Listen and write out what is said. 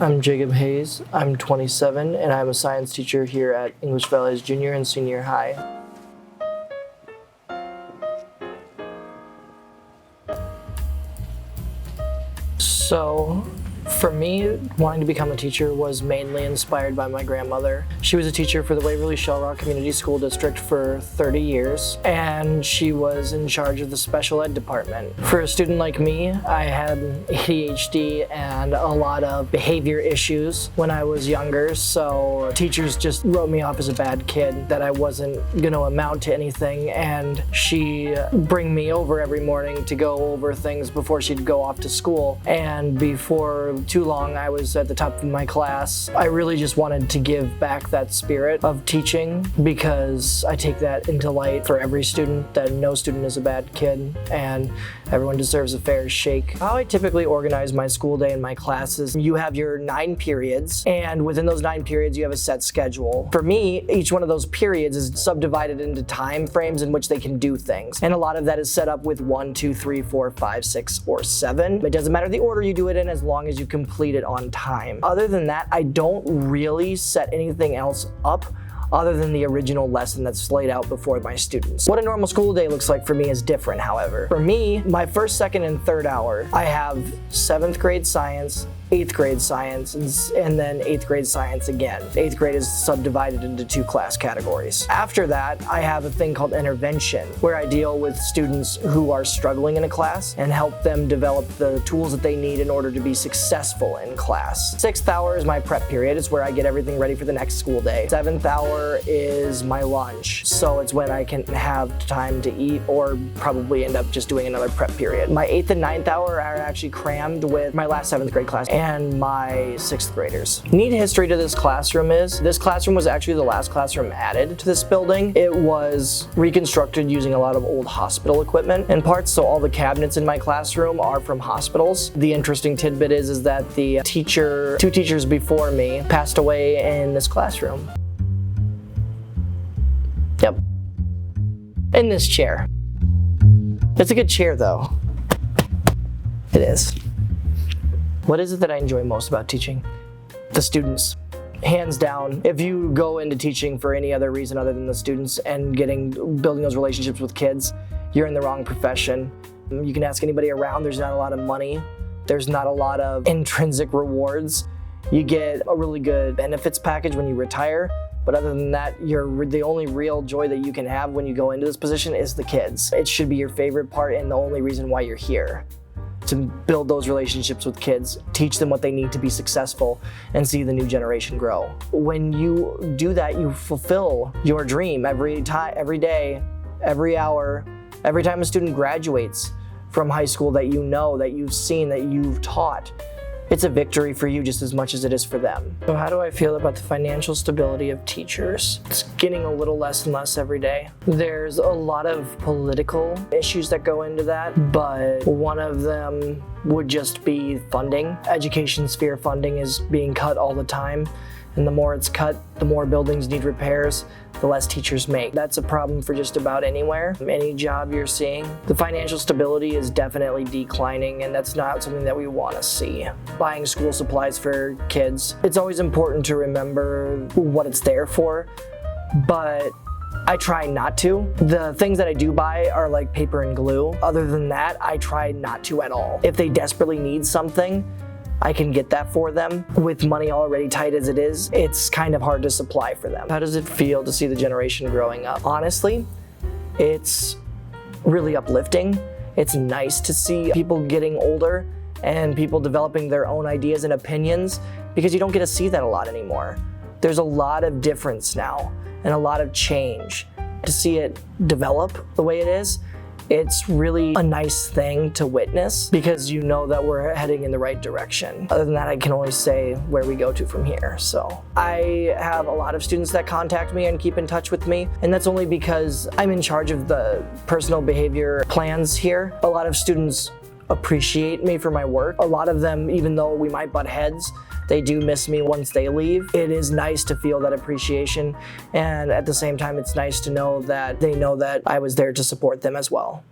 I'm Jacob Hayes. I'm 27 and I'm a science teacher here at English Valley's junior and senior high. So, for me, wanting to become a teacher was mainly inspired by my grandmother. She was a teacher for the Waverly Shell Rock Community School District for 30 years, and she was in charge of the special ed department. For a student like me, I had ADHD and a lot of behavior issues when I was younger, so teachers just wrote me off as a bad kid, that I wasn't going to amount to anything, and she'd bring me over every morning to go over things before she'd go off to school. And before too long, I was at the top of my class. I really just wanted to give back that spirit of teaching, because I take that into light for every student, that no student is a bad kid and everyone deserves a fair shake. How I typically organize my school day and my classes: you have your 9 periods, and within those 9 periods you have a set schedule. For me, each one of those periods is subdivided into time frames in which they can do things, and a lot of that is set up with 1, 2, 3, 4, 5, 6, or 7. It doesn't matter the order you do it in, as long as you complete it on time. Other than that, I don't really set anything else up other than the original lesson that's laid out before my students. What a normal school day looks like for me is different, however. For me, my first, second, and third hour, I have 7th grade science, 8th grade science, and then 8th grade science again. 8th grade is subdivided into 2 class categories. After that, I have a thing called intervention, where I deal with students who are struggling in a class and help them develop the tools that they need in order to be successful in class. 6th hour is my prep period. It's where I get everything ready for the next school day. 7th hour is my lunch, so it's when I can have time to eat or probably end up just doing another prep period. My 8th and 9th hour are actually crammed with my last 7th grade class and my 6th graders. Neat history to this classroom is, this classroom was actually the last classroom added to this building. It was reconstructed using a lot of old hospital equipment and parts, so all the cabinets in my classroom are from hospitals. The interesting tidbit is that the 2 teachers before me passed away in this classroom. Yep. In this chair. It's a good chair though. It is. What is it that I enjoy most about teaching? The students. Hands down. If you go into teaching for any other reason other than the students and building those relationships with kids, you're in the wrong profession. You can ask anybody around, there's not a lot of money. There's not a lot of intrinsic rewards. You get a really good benefits package when you retire, but other than that, the only real joy that you can have when you go into this position is the kids. It should be your favorite part and the only reason why you're here. To build those relationships with kids, teach them what they need to be successful, and see the new generation grow. When you do that, you fulfill your dream every day, every hour, every time a student graduates from high school that you know, that you've seen, that you've taught. It's a victory for you just as much as it is for them. So how do I feel about the financial stability of teachers? It's getting a little less and less every day. There's a lot of political issues that go into that, but one of them would just be funding. Education sphere funding is being cut all the time, and the more it's cut, the more buildings need repairs, the less teachers make. That's a problem for just about anywhere, any job you're seeing. The financial stability is definitely declining, and that's not something that we want to see. Buying school supplies for kids, it's always important to remember what it's there for, but I try not to. The things that I do buy are like paper and glue. Other than that, I try not to at all. If they desperately need something, I can get that for them. With money already tight as it is, it's kind of hard to supply for them. How does it feel to see the generation growing up? Honestly, it's really uplifting. It's nice to see people getting older and people developing their own ideas and opinions, because you don't get to see that a lot anymore. There's a lot of difference now and a lot of change. To see it develop the way it is, it's really a nice thing to witness, because you know that we're heading in the right direction. Other than that, I can only say where we go to from here. So I have a lot of students that contact me and keep in touch with me, and that's only because I'm in charge of the personal behavior plans here. A lot of students appreciate me for my work. A lot of them, even though we might butt heads, they do miss me once they leave. It is nice to feel that appreciation, and at the same time, it's nice to know that they know that I was there to support them as well.